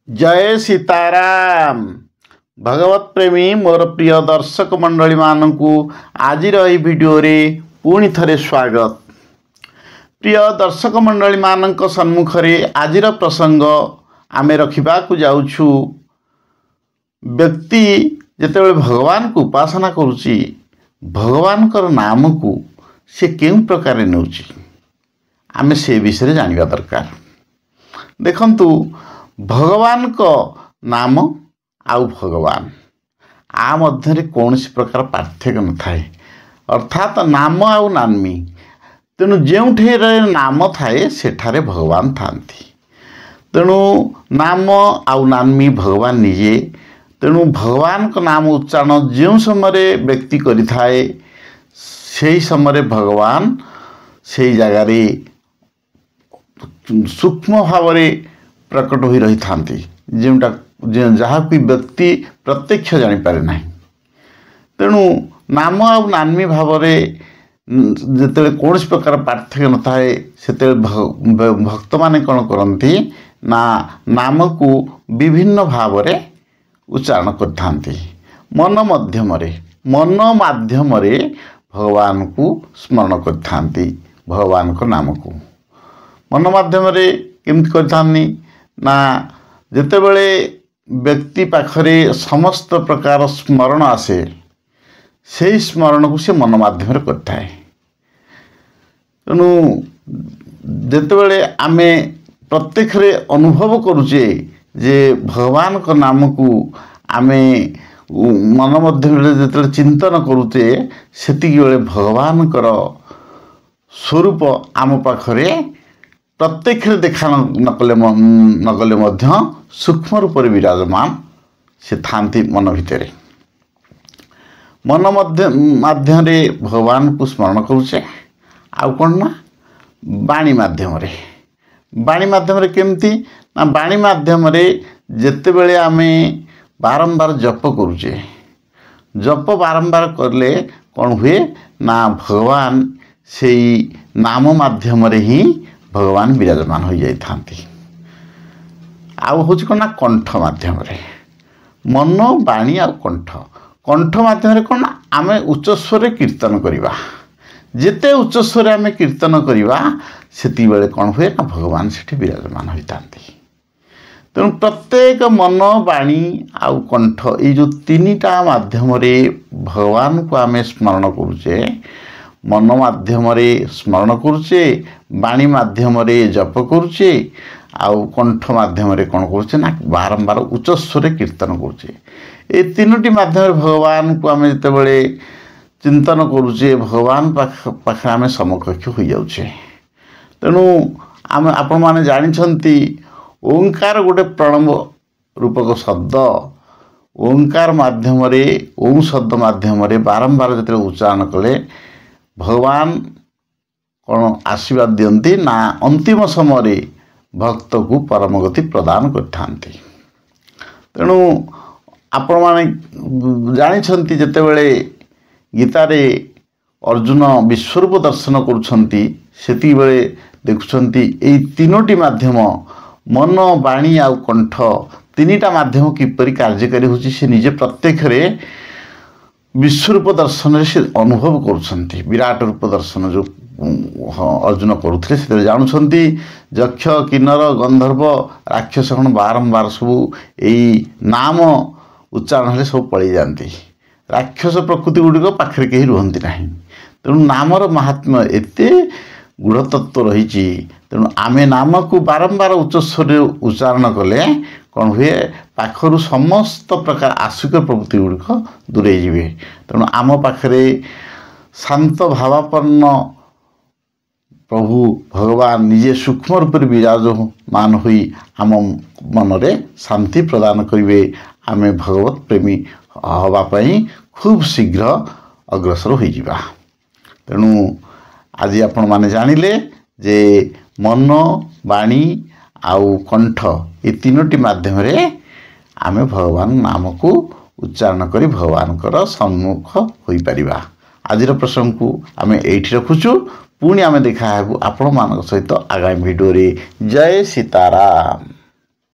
जय सीताराम। भगवत प्रेमी मोर प्रिय दर्शक मंडली मानू आज भिडियो रे पुणी थरे स्वागत। प्रिय दर्शक मंडली मानक सम्मुख रे आज प्रसंग आमे रखिबा को जाउछु। व्यक्ति जेतेबेले भगवान को उपासना करुची भगवान कर नाम को से केउ प्रकार नेउची आमे से विषय जानिबा दरकार। देखंतु भगवान को नाम आउ भगवान आ मध्य कौन सी प्रकार पार्थक्य न थाए, अर्थात नाम आउ नामी। तेणु जो नाम थाए सेठारे भगवान थांती। तेणु नाम आउ नामी भगवान निजे। तेणु भगवान को नाम उच्चारण जो समय व्यक्ति करि थाए से समय भगवान से जगार सूक्ष्म भाव प्रकट हो रही था, जोटा जहाँ कोई व्यक्ति प्रत्यक्ष जानीपारे ना। तेणु नाम आउ नामी भाव जिते कौन प्रकार पार्थक्य न थाए से भक्त माने कौन करती ना नाम को विभिन्न भाव उच्चारण करते। मन माध्यम भगवान को स्मरण करते। भगवान को नाम को मन माध्यम केमती करथानी ना जेतेबेले व्यक्ति पाखरे समस्त प्रकार स्मरण आसे से स्मरण को से मन माध्यम करथाए। तेणु जेतेबेले आमे प्रत्यक्ष अनुभव करुचे जे भगवान को नाम को आमे मन माध्यम जेतेबेले चिंतन करुचे सेतिकी बेले भगवान कर स्वरूप आम पाखरे प्रत्यक्ष देखा नगले सूक्ष्म रूप से विराजमान से थांती। मन भितर मन माध्यम भगवान को स्मरण करुचे। आउ कौन ना बाणी माध्यम केमती ना बाणी माध्यम जेते बेले आमे बारंबार जप करुचे, जप बारंबार करले कौन हुए ना भगवान से नाम माध्यम ही भगवान विराजमान हो जाती। आउ हूँ कौन ना कंठ माध्यम मन बाणी आ कंठ माध्यम कौन ना आम उच्च स्वर कीर्तन करवा। जिते उच्च स्वर आम कीर्तन करवा से कौन हुए ना भगवान से विराजमान होता। तेणु प्रत्येक मन बाणी आउ कंठ ये जो तीनटा माध्यम भगवान को आम स्मरण करुचे। मन माध्यम स्मरण करुचे, बाणी माध्यम जप करुचे, आउ कंठ माध्यम कौन करुचे ना बारंबार उच्च स्वर कीर्तन करुचे। ये तीनोटी माध्यम भगवान को आम जितेबले चिंतन करुचे भगवान पाखे आम समकक्ष हो जाऊे। तेणु आम आपण मैंने जानी ओंकार गोटे प्रणव रूपक शब्द। ओंकार माध्यम ओं शब्द माध्यम बारंबार जो उच्चारण कले भगवान कौन आशीर्वाद दियंती ना अंतिम समय भक्त को परम गति प्रदान करते। तेणु आपण माने जानी जितेबले गीतारे अर्जुन विश्वरूप दर्शन करुछंती सेति बेले देखुछंती एई तीनोटी माध्यम मन बाणी आ कंठ तीनटा माध्यम किपरि कार्यकारी होची से निजे प्रत्यक्ष विश्वरूप दर्शन से अनुभव करुछंती। विराट रूप दर्शन जो अर्जुन करुଥିଲେ से जानुछंती यक्ष किन्नर गंधर्व राक्षस कौन बारंबार सब यही नाम उच्चारण हेले सब पलि जाती। राक्षस प्रकृति गुड़िक पाखे कहीं रुहंती नहीं। तेणु नामर महात्म्य एते गूढ़तत्व रही। तेणु आमे नाम को बारंबार उच्च स्वर उच्चारण कले कौन हुए पाखरु समस्त प्रकार आसुक प्रवृत्ति गुड़िक दूरे जीवे। तेणु आम पाखे शांत भावापन्न प्रभु भगवान निजे सूक्ष्म रूप से विराजमान हुई आम मनरे शांति प्रदान करेंगे। आमे भगवत प्रेमी हवापाई खूब शीघ्र अग्रसर हो जावा। तेणु आज आपण माने जानिले जे मन बाणी आउ कंठ ये तीनोटी माध्यम आमे भगवान नाम को उच्चारण करी भगवान कर सम्मुख होई परिबा। आज प्रसंग को आम ये रखुचु। पुणी आम देखा आपण मान सहित आगामी भिडियो रे। जय सीताराम।